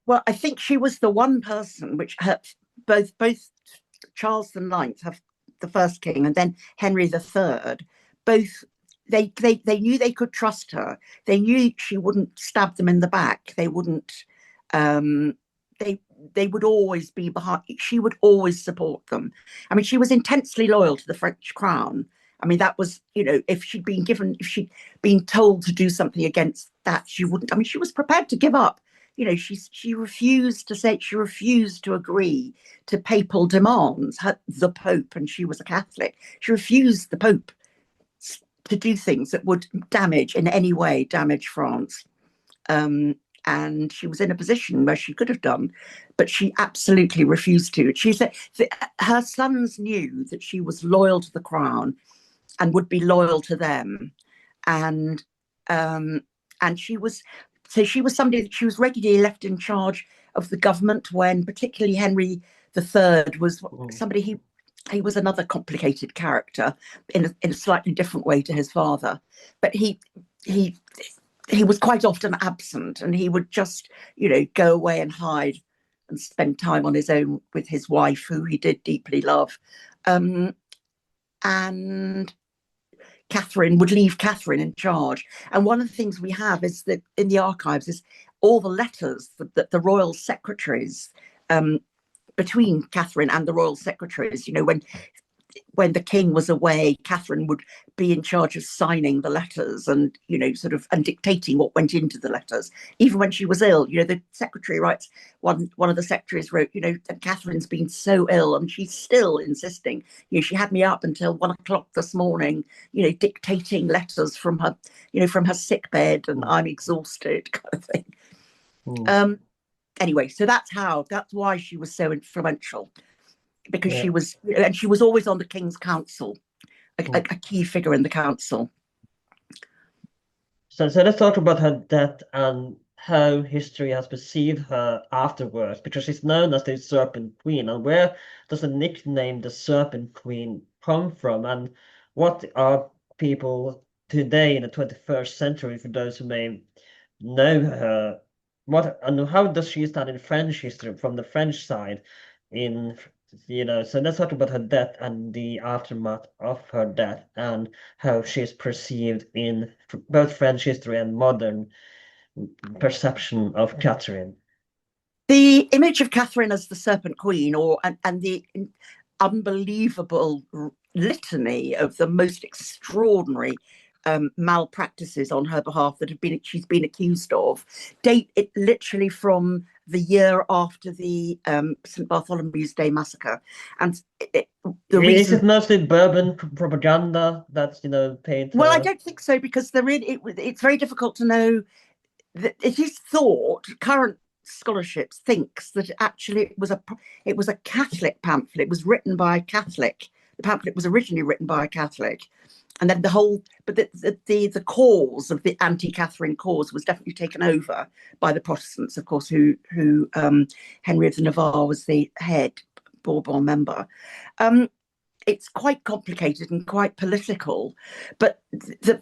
Well, I think she was the one person which her both Charles the Ninth, the first king, and then Henry the Third, both they knew they could trust her. They knew she wouldn't stab them in the back. They wouldn't. Um, they would always be behind. She would always support them. I mean, she was intensely loyal to the French crown. I mean, that was, if she'd been told to do something against that, she wouldn't. I mean, she was prepared to give up. She refused to agree to papal demands. The Pope, and she was a Catholic, she refused the Pope to do things that would in any way damage France. And she was in a position where she could have done, but she absolutely refused to. She said her sons knew that she was loyal to the crown and would be loyal to them, and she was somebody that she was regularly left in charge of the government when, particularly, Henry III was somebody he was another complicated character in a slightly different way to his father, but he was quite often absent, and he would just go away and hide and spend time on his own with his wife, who he did deeply love. And Catherine would leave Catherine in charge. And one of the things we have is that in the archives is all the letters that the royal secretaries, between Catherine and the royal secretaries, when the king was away, Catherine would be in charge of signing the letters and, and dictating what went into the letters. Even when she was ill, the secretary writes, one of the secretaries wrote, that Catherine's been so ill and she's still insisting. She had me up until 1 o'clock this morning, dictating letters from her, from her sick bed, and I'm exhausted, kind of thing. Anyway, so that's why she was so influential. Because she was always on the King's Council, a key figure in the council. So let's talk about her death and how history has perceived her afterwards, because she's known as the Serpent Queen. And where does the nickname the Serpent Queen come from? And what are people today in the 21st century, for those who may know her, how does she stand in French history from the French side so let's talk about her death and the aftermath of her death and how she's perceived in both French history and modern perception of Catherine. The image of Catherine as the Serpent Queen, and the unbelievable litany of the most extraordinary malpractices on her behalf that she's been accused of, date it literally from the year after the St. Bartholomew's Day massacre. And is it mostly Bourbon propaganda that's paid? Well, I don't think so, because it's very difficult to know. That it is thought, current scholarship thinks, that actually it was a Catholic pamphlet. It was written by a Catholic. The pamphlet was originally written by a Catholic, and then the cause of the anti-Catherine cause was definitely taken over by the Protestants, of course, who Henry of Navarre was the head Bourbon member. It's quite complicated and quite political, but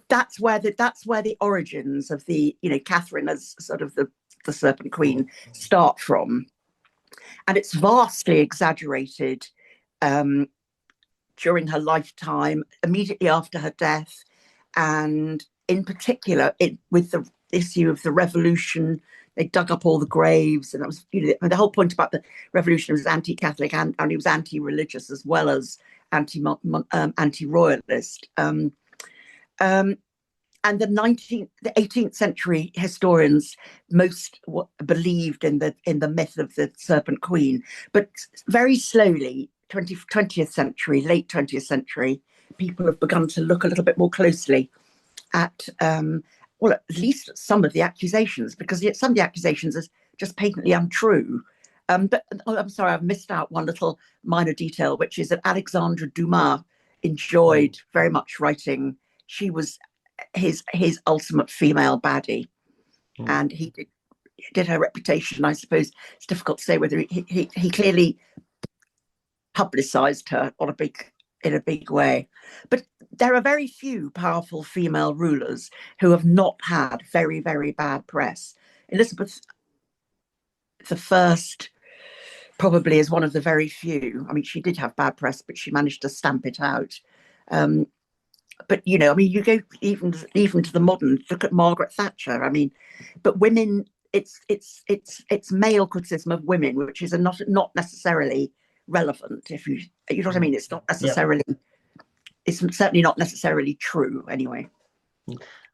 that's where the origins of the Catherine as sort of the Serpent Queen start from, and it's vastly exaggerated during her lifetime, immediately after her death, and in particular with the issue of the revolution. They dug up all the graves, and that was the whole point about the revolution was anti-Catholic and it was anti-religious as well as anti-royalist. And the 18th century historians most believed in the myth of the Serpent Queen, but very slowly, 20th century, late 20th century, people have begun to look a little bit more closely at at least some of the accusations, because some of the accusations, as just patently untrue. But I'm sorry, I've missed out one little minor detail, which is that Alexandre Dumas enjoyed very much writing. She was his ultimate female baddie, and he did her reputation. I suppose it's difficult to say whether he clearly publicized her in a big way. But there are very few powerful female rulers who have not had very, very bad press. Elizabeth I probably is one of the very few. I mean, she did have bad press, but she managed to stamp it out. But you know, I mean, you go even to the modern. Look at Margaret Thatcher. I mean, but women, it's male criticism of women, which is not necessarily relevant. If you know what I mean, it's not necessarily. Yeah. It's certainly not necessarily true, anyway.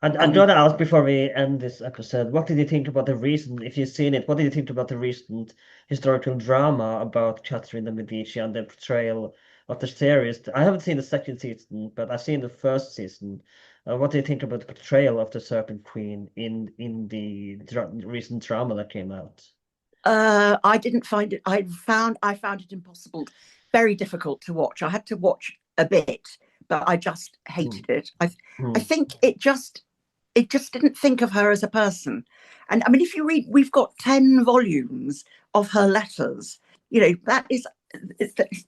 And I'd rather ask before we end this episode, what did you think about the recent, if you've seen it, what did you think about the recent historical drama about Catherine de Medici and the portrayal of the series? I haven't seen the second season, but I've seen the first season. What do you think about the portrayal of the Serpent Queen in the recent drama that came out? I didn't find it. I found it impossible, very difficult to watch. I had to watch a bit, but I just hated it. I think it just didn't think of her as a person. And I mean, if you read, we've got 10 volumes of her letters. You know, that is,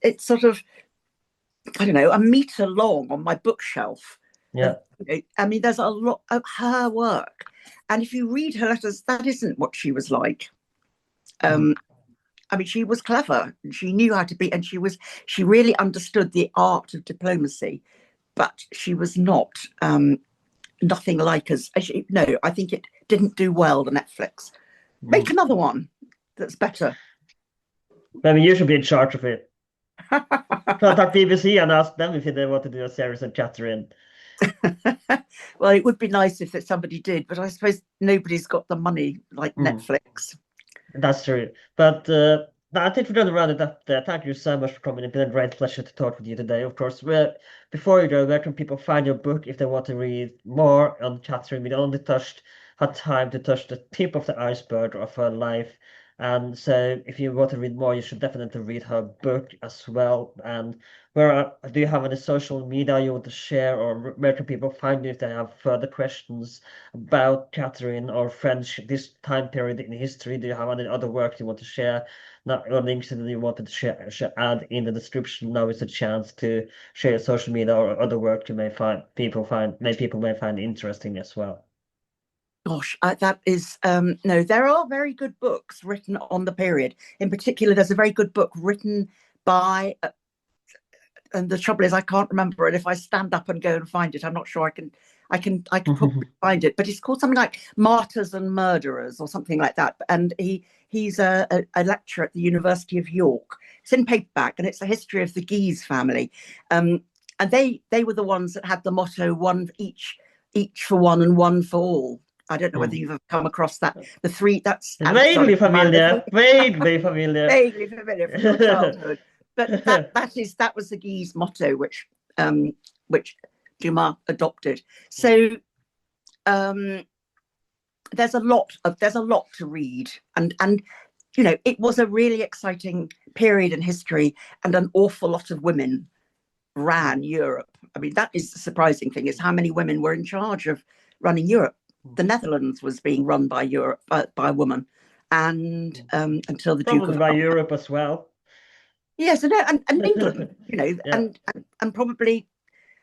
it's sort of, I don't know, a meter long on my bookshelf. Yeah. I mean, there's a lot of her work. And if you read her letters, that isn't what she was like. I mean, she was clever. She knew how to be, and she really understood the art of diplomacy, but she was not nothing like us. No, I think it didn't do well, the Netflix. Make another one that's better. Maybe you should be in charge of it. Contact BBC and ask them if they want to do a series on Catherine. Well, it would be nice if somebody did, but I suppose nobody's got the money like Netflix. That's true. But I think we're going to round it up there. Thank you so much for coming. It's been a great pleasure to talk with you today. Of course, before you go, where can people find your book if they want to read more on Catherine? We only had time to touch the tip of the iceberg of her life. And so if you want to read more, you should definitely read her book as well. And do you have any social media you want to share, or where can people find you if they have further questions about Catherine or French, this time period in history? Do you have any other work you want to share? Not or links that you wanted to add in the description. Now is a chance to share social media or other work you may people may find interesting as well. Gosh, that is no. There are very good books written on the period. In particular, there's a very good book written by, and the trouble is I can't remember it. If I stand up and go and find it, I'm not sure I can probably find it. But it's called something like Martyrs and Murderers or something like that. And he's a lecturer at the University of York. It's in paperback, and it's a history of the Guise family. And they were the ones that had the motto "one each for one and one for all." I don't know whether you've come across that. The three, that's vaguely familiar. Vaguely familiar. Vaguely familiar from your childhood. But that was the Guise motto, which Dumas adopted. So there's a lot to read, and you know, it was a really exciting period in history, and an awful lot of women ran Europe. I mean, that is the surprising thing, is how many women were in charge of running Europe. The Netherlands was being run by a woman, and until the probably Duke of by Europe as well. Yes, and England, you know, yeah. and probably,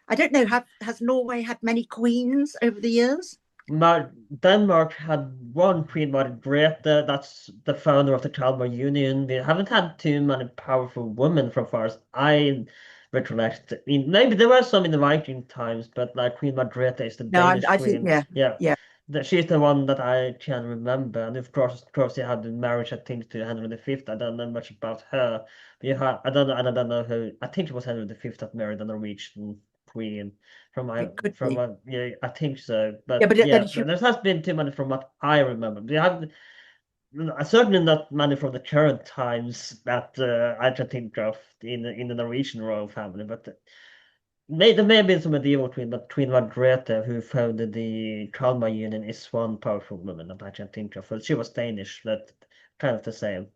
I don't know. Has Norway had many queens over the years? Denmark had one Queen Margrethe. That's the founder of the Kalmar Union. We haven't had too many powerful women from far as I recollect. I mean, maybe there were some in the Viking times, but like Queen Margrethe is the Danish I queen. Think, yeah. She's the one that I can remember, and of course, she had the marriage, I think, to Henry V. I don't know much about her. But I don't know who. I think it was Henry V that married a Norwegian queen. I think so. But there has been too many from what I remember. We have certainly not many from the current times that I can think of in the Norwegian royal family, but. There may have been some medieval queen, but Queen Margrethe, who founded the Kalmar Union, is one powerful woman that I can think of. Well, she was Danish, but kind of the same.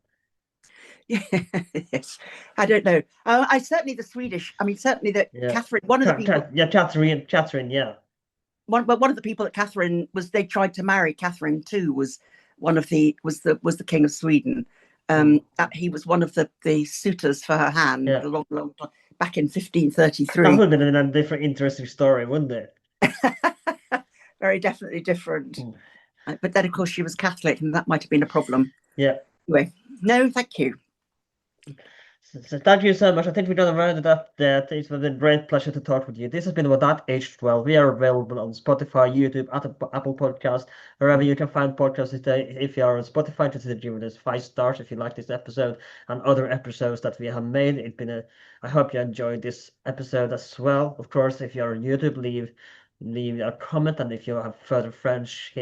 Yes, I don't know. I certainly the Swedish. I mean, certainly that Yeah. Catherine. One of the people. Yeah, Catherine, yeah. One of the people that Catherine was. They tried to marry Catherine too. Was one of the was the King of Sweden. He was one of the suitors for her hand Yeah. a long time back in That 1533. would have been a different, interesting story, wouldn't it? Very definitely different. Mm. But then, of course, she was Catholic, and that might have been a problem. Yeah. Anyway, no, thank you. So thank you so much. I think we're gonna round it up there. It's been a great pleasure to talk with you. This has been about that age 12. We are available on Spotify, YouTube, Apple Podcast, wherever you can find podcasts today. If you are on Spotify, just give us 5 stars if you like this episode and other episodes that we have made. I hope you enjoyed this episode as well. Of course, if you're on YouTube, leave a comment, and if you have further French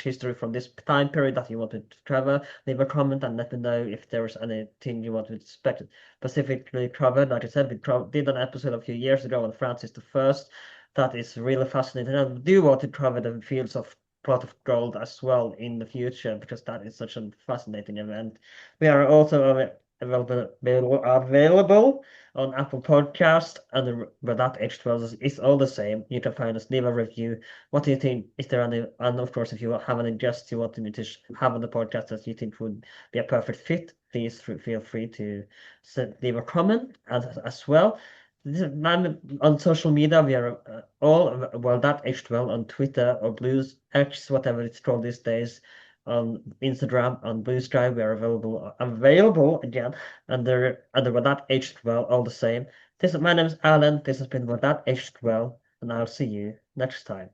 history from this time period that you want to cover, leave a comment and let me know if there's anything you want to specifically cover. Like I said, we did an episode a few years ago on Francis I. That is really fascinating. And I do want to cover the fields of plot of gold as well in the future because that is such a fascinating event. We are also available on Apple Podcast, and but that H12 is all the same. You can find us, leave a review. What do you think? Is there any? And of course, if you have any guests you want me to have on the podcast that you think would be a perfect fit, please feel free to leave a comment as well. On social media, we are that H12 on Twitter or Blues X, whatever it's called these days. On Instagram, on Blue Sky, we are available again under that H12, all the same. My name is Alan. This has been that H12, and I'll see you next time.